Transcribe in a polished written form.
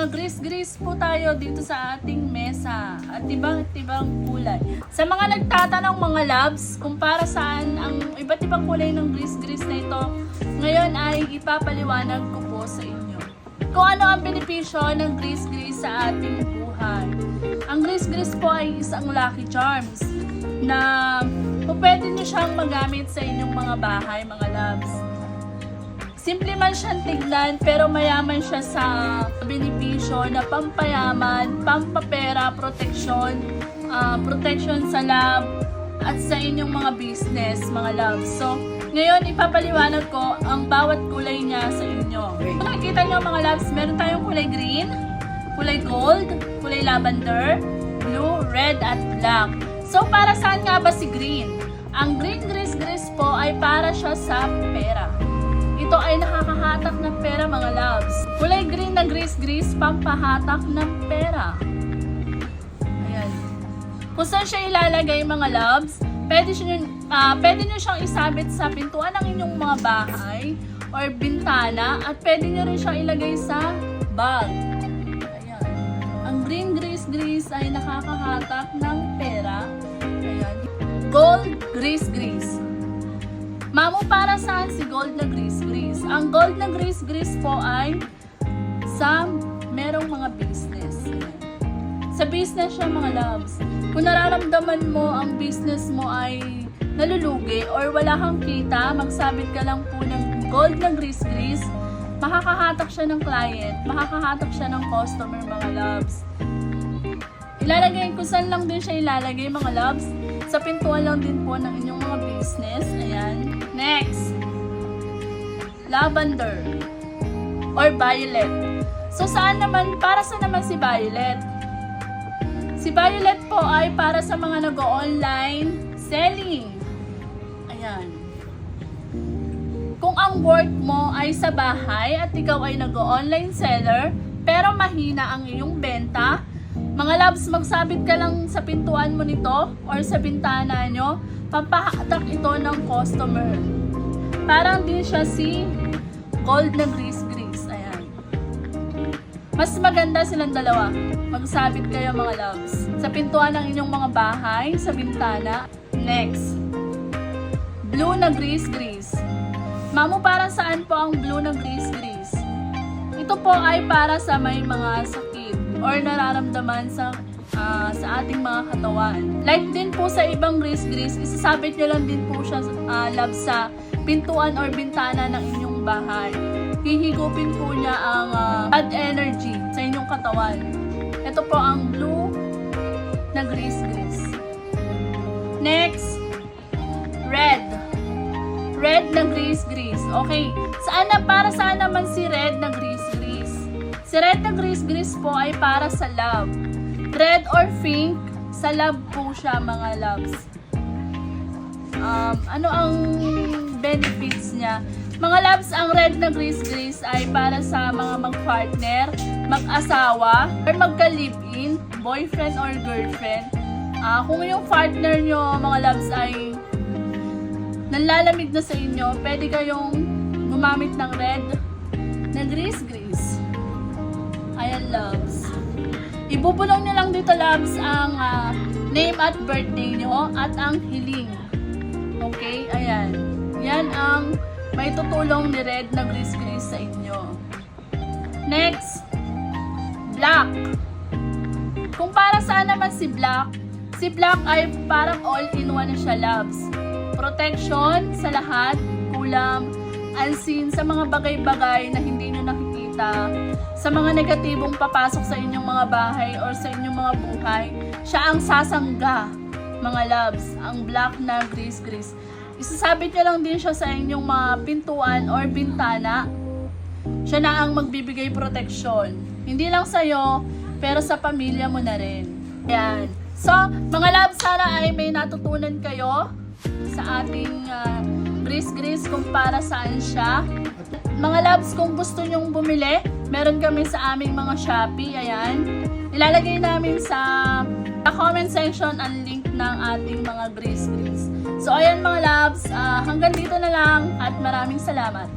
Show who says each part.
Speaker 1: Mag-grease-grease po tayo dito sa ating mesa at ibang kulay. Sa mga nagtatanong mga loves, kung para saan ang iba't ibang kulay ng grease-grease na ito, ngayon ay ipapaliwanag ko po sa inyo. Kung ano ang benepisyo ng grease-grease sa ating buhay. Ang grease-grease po ay isang lucky charms na pwede nyo siyang magamit sa inyong mga bahay, mga loves. Simple man siyang tignan pero mayaman siya sa benepisyo na pampayaman, pampapera, protection sa love at sa inyong mga business, mga love. So, ngayon ipapaliwanag ko ang bawat kulay niya sa inyo. Kung nakikita nyo mga loves, meron tayong kulay green, kulay gold, kulay lavender, blue, red at black. So, para saan nga ba si green? Ang green grease po ay para siya sa pera. Ito ay nakakahatak ng pera mga loves. Kulay green na grease, pampahatak ng pera. Ayan. Kung saan siya ilalagay mga loves, pwede nyo siyang isabit sa pintuan ng inyong mga bahay or bintana at pwede nyo rin siyang ilagay sa bag. Ayan. Ang green grease ay nakakahatak ng pera. Ayan. Gold grease. Mamo, para saan si gold na grease? Ang gold na grease po ay sa merong mga business. Sa business siya mga loves. Kung nararamdaman mo ang business mo ay nalulugi or wala kang kita, magsabit ka lang po ng gold na grease. Makakahatak siya ng client, makakahatak siya ng customer mga loves. Ilalagay ko saan lang din siya ilalagay mga loves. Sa pintuan lang din po ng inyong mga business. Ayan. Next. Lavender. Or violet. So, para saan naman si violet? Si violet po ay para sa mga nag-online selling. Ayan. Kung ang work mo ay sa bahay at ikaw ay nag-online seller, pero mahina ang iyong benta, mga loves, magsabit ka lang sa pintuan mo nito or sa bintana nyo, pampahatak ito ng customer. Parang din siya si gold na grease. Ayan. Mas maganda silang dalawa. Magsabit kayo mga loves. Sa pintuan ng inyong mga bahay, sa bintana. Next. Blue na grease. Mamo, para saan po ang blue na grease? Ito po ay para sa may mga sakit or nararamdaman sa ating mga katawan. Like din po sa ibang grease, isasabit nyo lang din po siya love sa pintuan or bintana ng inyong bahay. Hihigupin po niya ang bad energy sa inyong katawan. Ito po ang blue na grease. Next, red. Red na grease. Okay, para saan naman si red na grease? Si red na grease po ay para sa love. Red or pink, sa love po siya mga loves. Ano ang benefits niya? Mga loves, ang red na grease ay para sa mga mag-partner, mag-asawa, or magka-live-in, boyfriend or girlfriend. Kung yung partner nyo mga loves ay nanlalamig na sa inyo, pwede kayong gumamit ng red na grease. Ayan loves. Ibubulong nyo lang dito loves ang name at birthday nyo at ang hiling. Okay? Ayan. Yan ang may tutulong ni red na grease sa inyo. Next. Black. Kung para saan naman si black ay parang all-in-one na siya loves. Protection sa lahat, kulang, unseen, sa mga bagay-bagay na hindi nyo nakikita, sa mga negatibong papasok sa inyong mga bahay or sa inyong mga buhay, siya ang sasangga, mga loves, ang black na grease. Isasabit nyo lang din siya sa inyong mga pintuan or bintana. Siya na ang magbibigay proteksyon. Hindi lang sa'yo, pero sa pamilya mo na rin. Ayan. So, mga loves, sana ay may natutunan kayo sa ating grease kung para saan siya. Mga loves, kung gusto nyong bumili, meron kami sa aming mga Shopee. Ayan. Ilalagay namin sa comment section ang link ng ating mga grease. So, ayan mga loves, hanggang dito na lang at maraming salamat.